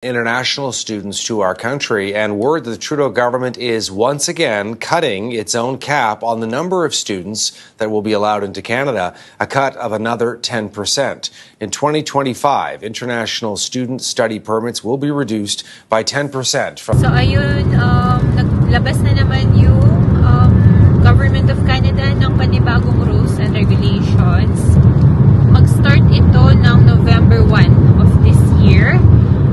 International students to our country, and word that the Trudeau government is once again cutting its own cap on the number of students that will be allowed into Canada, a cut of another 10%. In 2025, international student study permits will be reduced by 10%. So ayun, naglabas na naman yung Government of Canada ng panibagong rules and regulations. Mag-start ito ng November 1 of this year.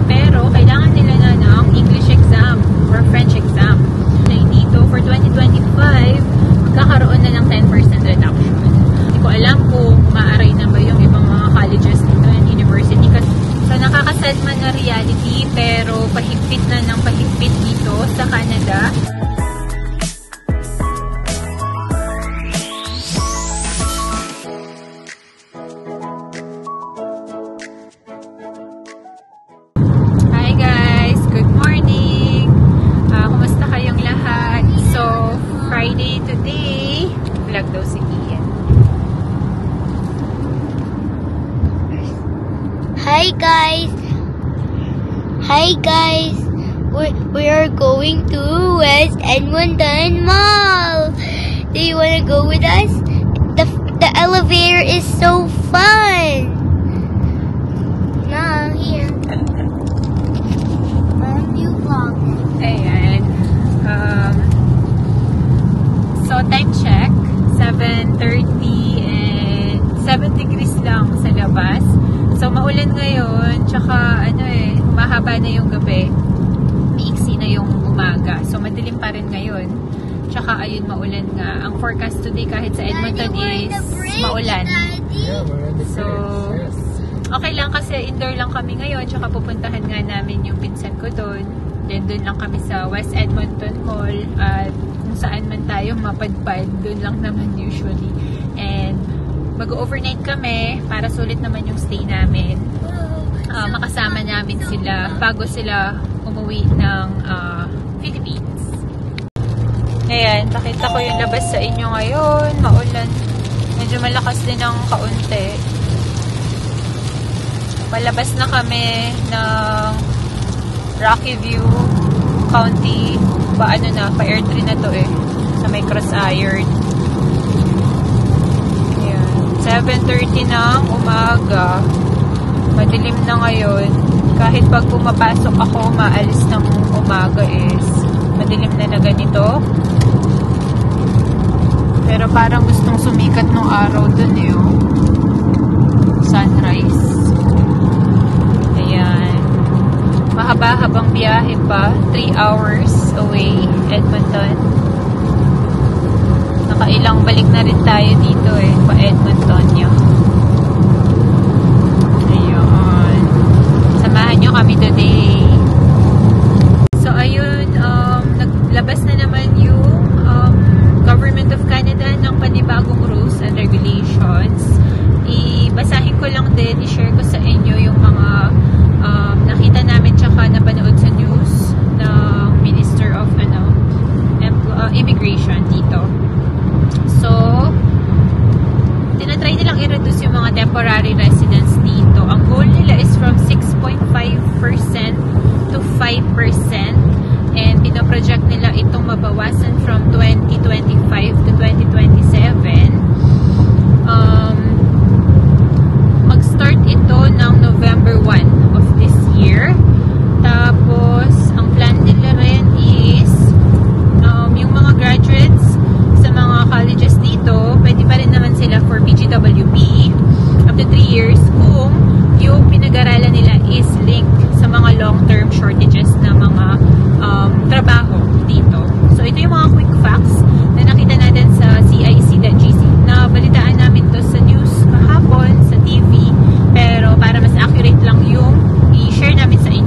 Pero kailangan nila na ng English exam or French exam. Dito for 2025, magkakaroon na ng 10% reduction. Hindi ko alam kung maaray na ba yung ibang mga colleges dito and university. So nakakasad man na reality, pero pahigpit na ng pahigpit dito sa Canada. Friday today. Vlog daw si Ian. Hi guys. Hi guys. We are going to West Edmonton Mall. Do you want to go with us? The elevator is so fun. Mom, here. Mom, you vlog. Ayan. So, time check, 7:30 and 7 degrees lang sa labas. So, maulan ngayon, tsaka mahaba na yung gabi. Miiksi na yung umaga. So, madilim pa rin ngayon. Tsaka, ayun, maulan nga. Ang forecast today kahit sa Edmonton is maulan. So, okay lang kasi indoor lang kami ngayon. Tsaka, pupuntahan nga namin yung pinsan ko doon. Then, doon lang kami sa West Edmonton Mall. At saan man tayo mapadpad, doon lang naman usually. And mag-overnight kami para sulit naman yung stay namin. Makasama namin sila bago sila umuwi ng Philippines. Ayan, pakita ko yung labas sa inyo ngayon. Maulan. Medyo malakas din ang kaunti. Palabas na kami ng Rocky View County. Paano na, pa-airtree na to sa may cross iron. Ayan. 7:30 ng umaga. Madilim na ngayon. Kahit pag pumapasok ako, maalis ng umaga is madilim na ganito. Pero parang gustong sumikat ng araw dun sunrise. Ayan. Mahaba-habang biyahe pa. 3 hours away, Edmonton. Nakailang balik na rin tayo dito pa Edmonton yun. Ayun. Samahan nyo kami today. So, ayun, naglabas na naman yung Government of Canada ng panibagong rules and regulations. Ibasahin ko lang din, i-share ko sa inyo yung mga nakita namin tsaka napanood sa news ng Minister of Immigration dito. So, tinatry nilang i-reduce yung mga temporary residents dito. Ang goal nila is from 6.5% to 5%, and pinoproject nila itong mabawasan from 2025 to 2027. Mag-start ito ng November 1 of this year. Tapos, ang plan nila rin is yung mga graduates sa mga colleges dito, pwede pa rin naman sila for PGWP up to 3 years kung yung pinag-aralan nila is linked sa mga long-term shortages na mga trabaho dito. So, ito yung mga quick facts na nakita natin sa CIC.gc. Nabalitaan namin to sa news kahapon, sa TV, pero para mas accurate lang yung i-share namin sa inyo.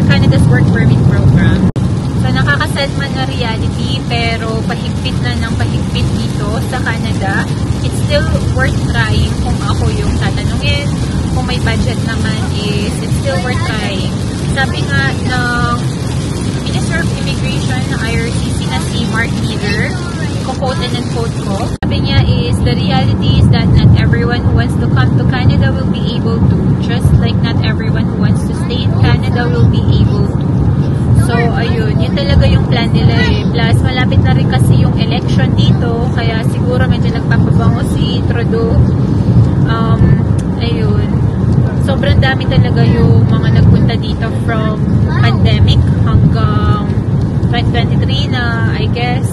Canada's Work Permit Program. So nakakaset man na reality, pero pahigpit na ng pahigpit dito sa Canada. It's still worth trying kung ako yung tatanungin. Kung may budget naman is, it's still worth trying. Sabi nga ng Minister of Immigration ng IRCC na si Mark Miller, quote and unquote ko, sabi niya is, the reality is that not everyone who wants to come to Canada will be able to, just like not everyone who wants to stay in Canada will be able to. So, ayun, yun talaga yung plan nila eh. Plus, malapit na rin kasi yung election dito, kaya siguro medyo nagpapabango si Trudeau. Ayun. Sobrang dami talaga yung mga nagpunta dito from pandemic hanggang 2023 na, I guess,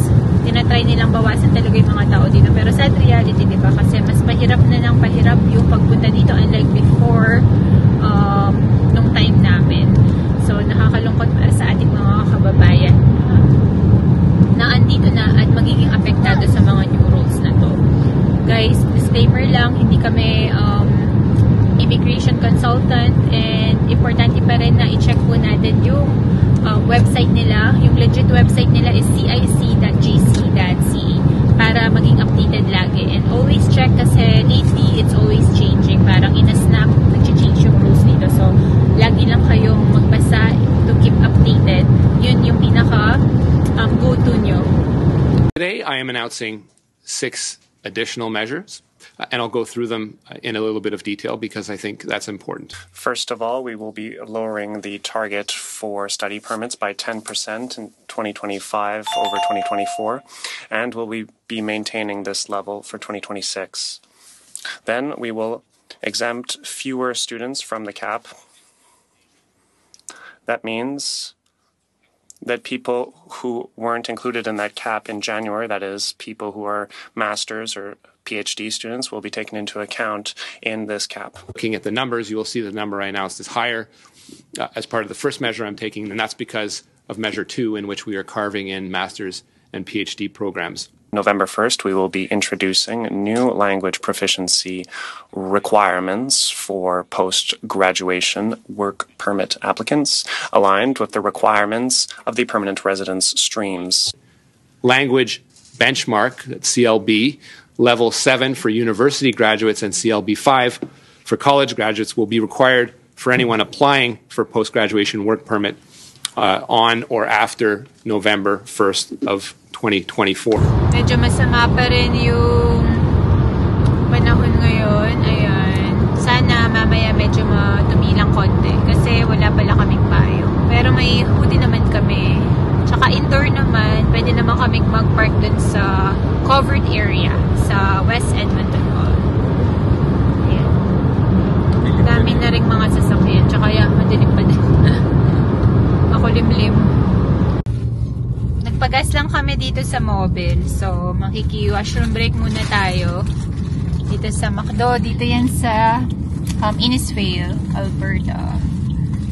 tinatry nilang bawasan talaga yung mga tao dito. Pero sad reality, di ba? Kasi mas mahirap na ng pahirap yung pagpunta dito unlike before nung time namin. So, nakakalungkot para sa ating mga kababayan na andito na at magiging apektado sa mga new rules na to. Guys, disclaimer lang, hindi kami immigration consultant, and importante pa rin na i-check po natin yung website nila. Yung legit website nila is cic.gc.ca para maging updated lagi. And always check kasi lately, it's always changing. Parang in a snap, nag-change yung rules dito. So, lagi lang kayong magbasa to keep updated. Yun yung pinaka go-to nyo. Today, I am announcing 6 additional measures, and I'll go through them in a little bit of detail because I think that's important. First of all, we will be lowering the target for study permits by 10% in 2025 over 2024, and will be maintaining this level for 2026. Then we will exempt fewer students from the cap. That means that people who weren't included in that cap in January, that is, people who are master's or PhD students, will be taken into account in this cap. Looking at the numbers, you will see the number I announced is higher as part of the first measure I'm taking, and that's because of Measure 2, in which we are carving in master's and PhD programs. November 1st, we will be introducing new language proficiency requirements for post-graduation work permit applicants, aligned with the requirements of the permanent residence streams. Language benchmark, CLB, level 7 for university graduates and CLB 5 for college graduates will be required for anyone applying for post-graduation work permit on or after November 1st of 2024. Medyo masama pa rin yung panahon ngayon. Ayan. Sana mamaya medyo tumilang konti kasi wala pala kaming payong. Pero may hoodie naman kami. Tsaka indoor naman, pwede naman kaming mag-park dun sa covered area sa West Edmonton Mall. Ayan. Dami na rin mga sasakyan. Tsaka madilim pa din. Ako limlim. Nagpagas lang kami dito sa Mobile. So, makiki-washroom break muna tayo. Dito sa McDo. Dito yan sa Innisfail, Alberta.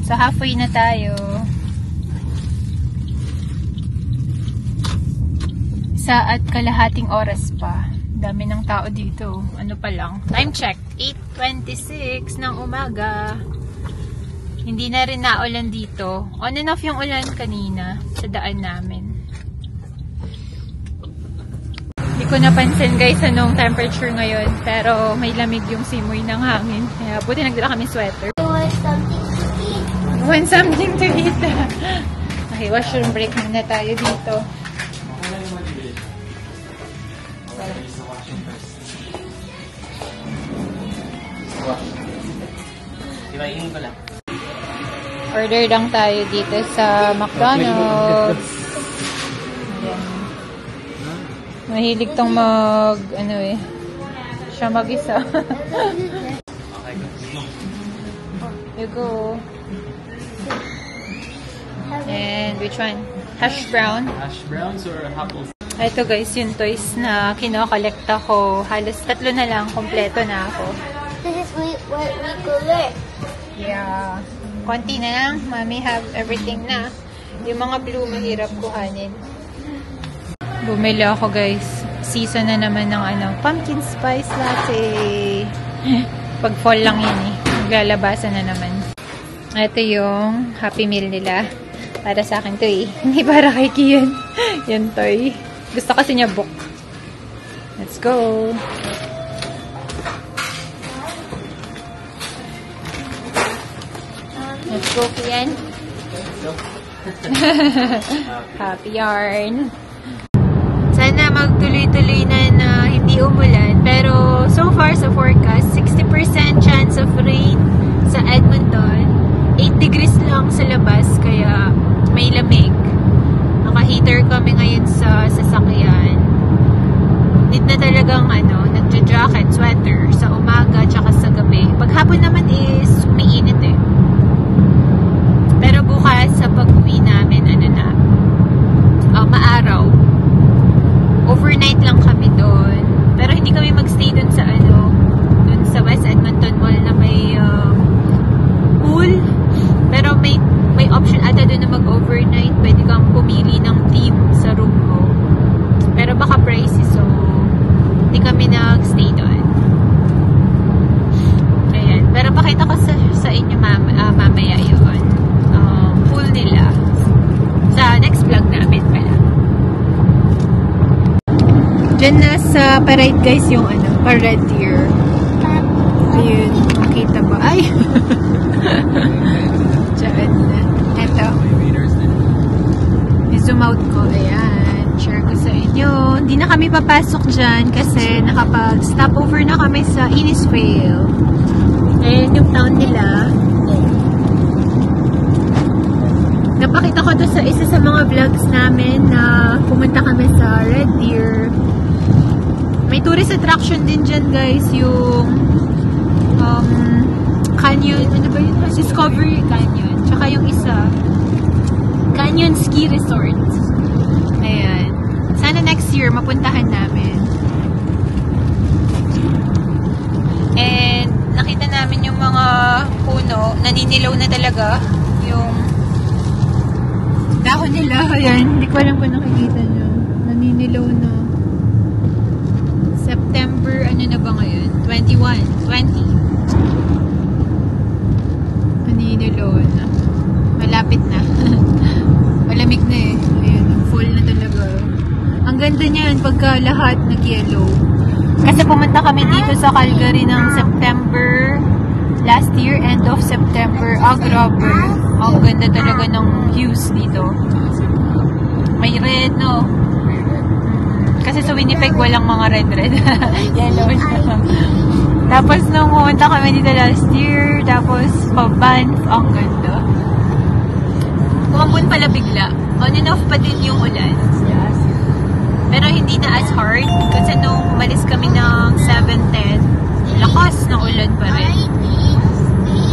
So, halfway na tayo. 1.5 oras pa. Dami ng tao dito. Ano pa lang. Time check. 8:26 ng umaga. Hindi na rin naulan dito. On and off yung ulan kanina sa daan namin. Hindi ko napansin guys anong temperature ngayon. Pero may lamig yung simoy ng hangin. Kaya buti nagdala kami sweater. Want something to eat. Okay, washroom break muna tayo dito. Order lang tayo dito sa McDonald's. Ayan. Mahilig tong siya mag-isa. You go. And which one? Hash brown? Hash browns or apples? Ito guys, yung toys na kinokolekta ko. Halos 3 na lang, kompleto na ako. This is what we collect. Yeah. Konti na lang. Mommy have everything na. Yung mga blue, mahirap kuhanin. Bumili ako guys. Season na naman ng pumpkin spice latte. Pag fall lang yun eh. Maglalabasan na naman. Ito yung Happy Meal nila. Para sa akin to eh. Hindi para kay Kian. Yan toy. Gusto kasi niya book. Let's go. Let's go, Kian. Happy yarn. Sana magtuloy-tuloy na hindi umulan. Pero so far sa forecast, 60% chance of rain sa Edmonton. 8 degrees lang sa labas, kaya may lamig. Naka-heater kami ngayon sa sasakyan. Need na talagang nagja-jacket, sweater sa umaga tsaka sa gabi. Paghapon naman is umiinit eh. Pero bukas sa pag-uwi namin, maaraw. Overnight lang kami doon. Pero hindi kami magstay doon sa doon sa West Edmonton Mall na may pool. Pero may option ata doon na mag-overnight. Pwede kang pumili ng team sa room mo. Pero baka pricey, so hindi kami nag-stay doon. Ayan. Pero pakita ko sa inyo mamaya yun. Pool nila. Sa next vlog namin pala. Diyan na sa parade guys yung Red Deer. Ayun. Makita ba? Ay! Diyan. Eto. I-zoom out ko. Ayan. Share ko sa inyo. Hindi na kami papasok dyan kasi nakapag-stopover na kami sa Innisfail. Ayan yung town nila. Napakita ko to sa isa sa mga vlogs namin na pumunta kami sa Red Deer. May tourist attraction din dyan guys, yung Canyon, ano ba yun? Discovery Canyon. Tsaka yung isa, Canyon Ski Resort. Ayan. Sana next year mapuntahan namin. And nakita namin yung mga puno, naninilaw na talaga yung dahon nila. Ayan, hindi ko alam kung nakikita nyo. Naninilaw na. September, na ba ngayon? 20. Naninilaw na. Malapit na. Malamig na eh. Ayan, fall na talaga. Ang ganda niyan pagka lahat nag-yellow. Kasi pumunta kami dito sa Calgary ng September last year, end of September. Grabe. Ang ganda talaga ng views dito. May red, no? Kasi sa Winnipeg, walang mga red. Yellow na. Tapos nung pumunta kami dito last year, tapos pa-Banff, ang ganda. Kumambun pala bigla. On and off pa din yung ulan. Pero hindi na as hard. Kasi nung umalis kami ng 7:10, lakas ng ulan pa rin.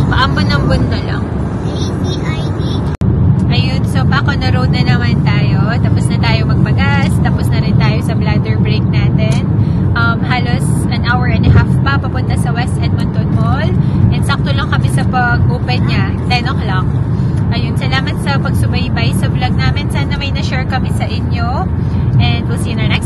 Paambon-ambon na lang. Ayun, so back on the road na naman tayo. Tapos na tayo magpagas. Tapos na rin tayo sa bladder break natin. Halos an hour and a half pa papunta sa West Edmonton Mall. And sakto lang kami sa pag-open niya, 10 o'clock. Ayun, salamat sa pagsubaybay sa vlog namin. Sana may na-share kami sa inyo. And we'll see you in our next